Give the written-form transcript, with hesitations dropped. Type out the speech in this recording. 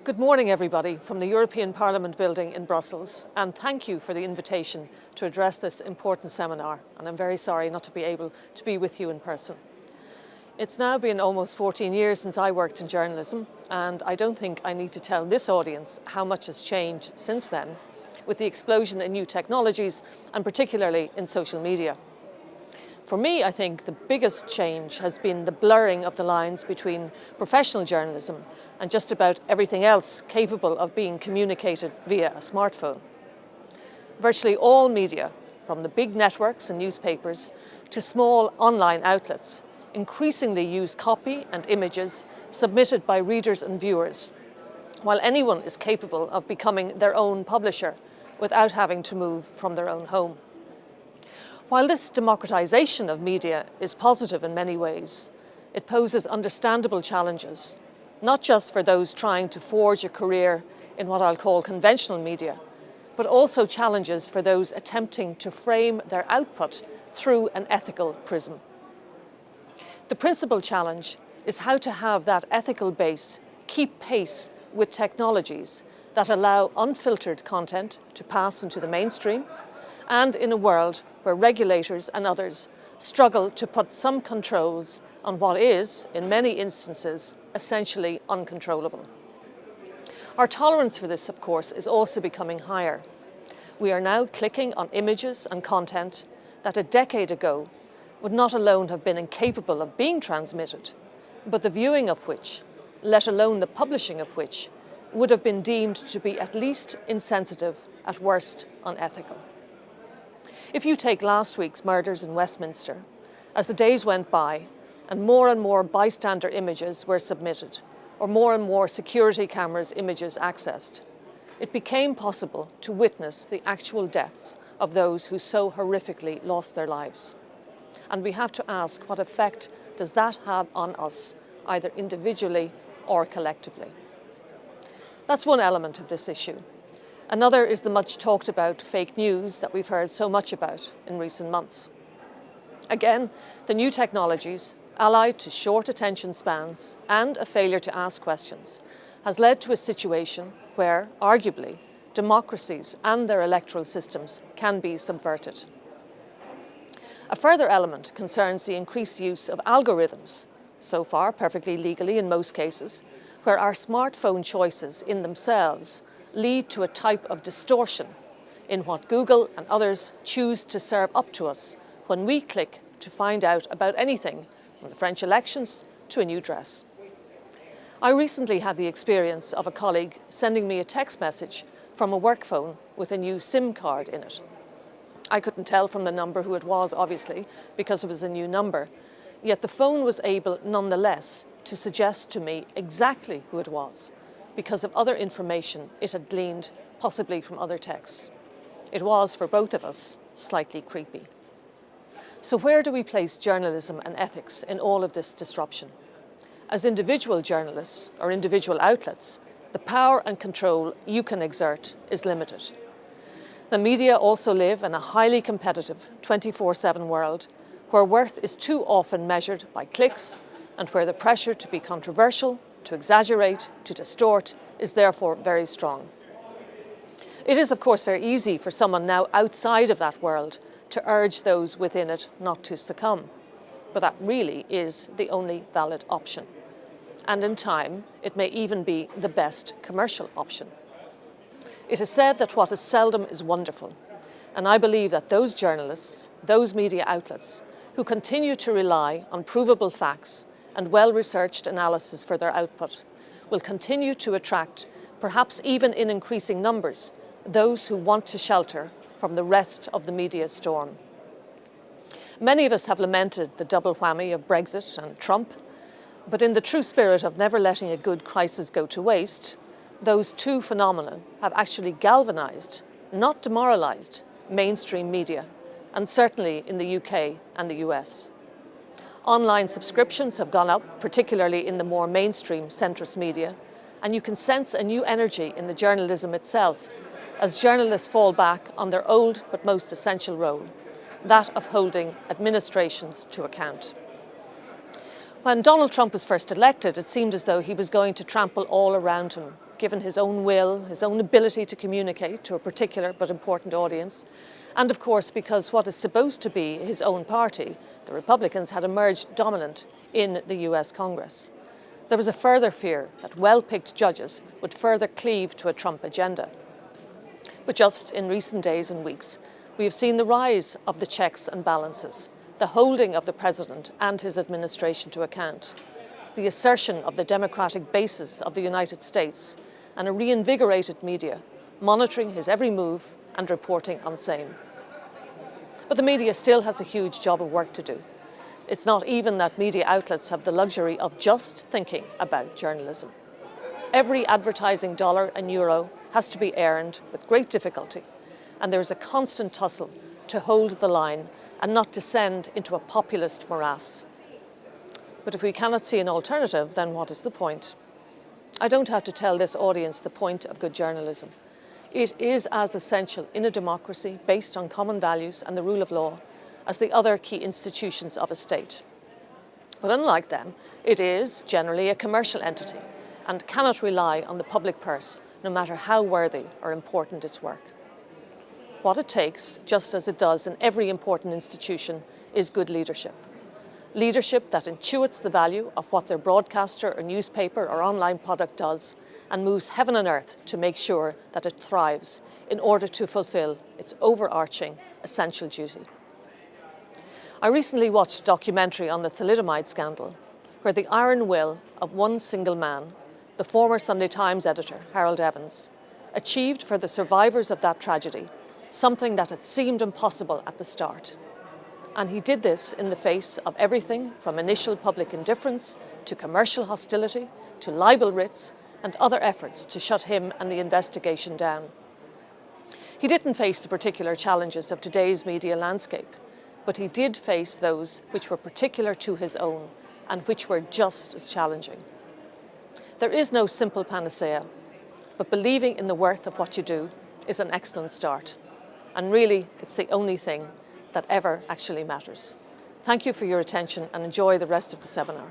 Good morning, everybody, from the European Parliament building in Brussels, and thank you for the invitation to address this important seminar, and I'm very sorry not to be able to be with you in person. It's now been almost 14 years since I worked in journalism, and I don't think I need to tell this audience how much has changed since then, with the explosion in new technologies, and particularly in social media. For me, I think the biggest change has been the blurring of the lines between professional journalism and just about everything else capable of being communicated via a smartphone. Virtually all media, from the big networks and newspapers to small online outlets, increasingly use copy and images submitted by readers and viewers, while anyone is capable of becoming their own publisher without having to move from their own home. While this democratization of media is positive in many ways, it poses understandable challenges, not just for those trying to forge a career in what I'll call conventional media, but also challenges for those attempting to frame their output through an ethical prism. The principal challenge is how to have that ethical base keep pace with technologies that allow unfiltered content to pass into the mainstream, and in a world where regulators and others struggle to put some controls on what is, in many instances, essentially uncontrollable. Our tolerance for this, of course, is also becoming higher. We are now clicking on images and content that a decade ago would not alone have been incapable of being transmitted, but the viewing of which, let alone the publishing of which, would have been deemed to be at least insensitive, at worst unethical. If you take last week's murders in Westminster, as the days went by and more bystander images were submitted, or more security cameras images accessed, it became possible to witness the actual deaths of those who so horrifically lost their lives. And we have to ask, what effect does that have on us, either individually or collectively? That's one element of this issue. Another is the much talked about fake news that we've heard so much about in recent months. Again, the new technologies, allied to short attention spans and a failure to ask questions, has led to a situation where, arguably, democracies and their electoral systems can be subverted. A further element concerns the increased use of algorithms, so far perfectly legally in most cases, where our smartphone choices in themselves lead to a type of distortion in what Google and others choose to serve up to us when we click to find out about anything, from the French elections to a new dress. I recently had the experience of a colleague sending me a text message from a work phone with a new SIM card in it. I couldn't tell from the number who it was, obviously, because it was a new number, yet the phone was able nonetheless to suggest to me exactly who it was, because of other information it had gleaned, possibly from other texts. It was, for both of us, slightly creepy. So where do we place journalism and ethics in all of this disruption? As individual journalists or individual outlets, the power and control you can exert is limited. The media also live in a highly competitive 24/7 world where worth is too often measured by clicks and where the pressure to be controversial, to exaggerate, to distort, is therefore very strong. It is, of course, very easy for someone now outside of that world to urge those within it not to succumb, but that really is the only valid option. And in time, it may even be the best commercial option. It is said that what is seldom is wonderful, and I believe that those journalists, those media outlets, who continue to rely on provable facts and well-researched analysis for their output, will continue to attract, perhaps even in increasing numbers, those who want to shelter from the rest of the media storm. Many of us have lamented the double whammy of Brexit and Trump, but in the true spirit of never letting a good crisis go to waste, those two phenomena have actually galvanized, not demoralized, mainstream media, and certainly in the UK and the US. Online subscriptions have gone up, particularly in the more mainstream centrist media, and you can sense a new energy in the journalism itself as journalists fall back on their old but most essential role, that of holding administrations to account. When Donald Trump was first elected, it seemed as though he was going to trample all around him given his own will, his own ability to communicate to a particular but important audience, and of course because what is supposed to be his own party, the Republicans, had emerged dominant in the US Congress. There was a further fear that well-picked judges would further cleave to a Trump agenda. But just in recent days and weeks, we have seen the rise of the checks and balances, the holding of the president and his administration to account, the assertion of the democratic basis of the United States, and a reinvigorated media monitoring his every move and reporting on same. But the media still has a huge job of work to do. It's not even that media outlets have the luxury of just thinking about journalism. Every advertising dollar and euro has to be earned with great difficulty, and there is a constant tussle to hold the line and not descend into a populist morass. But if we cannot see an alternative, then what is the point? I don't have to tell this audience the point of good journalism. It is as essential in a democracy based on common values and the rule of law as the other key institutions of a state. But unlike them, it is generally a commercial entity and cannot rely on the public purse, no matter how worthy or important its work. What it takes, just as it does in every important institution, is good leadership. Leadership that intuits the value of what their broadcaster or newspaper or online product does and moves heaven and earth to make sure that it thrives in order to fulfill its overarching essential duty. I recently watched a documentary on the thalidomide scandal, where the iron will of one single man, the former Sunday Times editor, Harold Evans, achieved for the survivors of that tragedy something that had seemed impossible at the start. And he did this in the face of everything from initial public indifference to commercial hostility to libel writs and other efforts to shut him and the investigation down. He didn't face the particular challenges of today's media landscape, but he did face those which were particular to his own and which were just as challenging. There is no simple panacea, but believing in the worth of what you do is an excellent start. And really, it's the only thing that ever actually matters. Thank you for your attention and enjoy the rest of the seminar.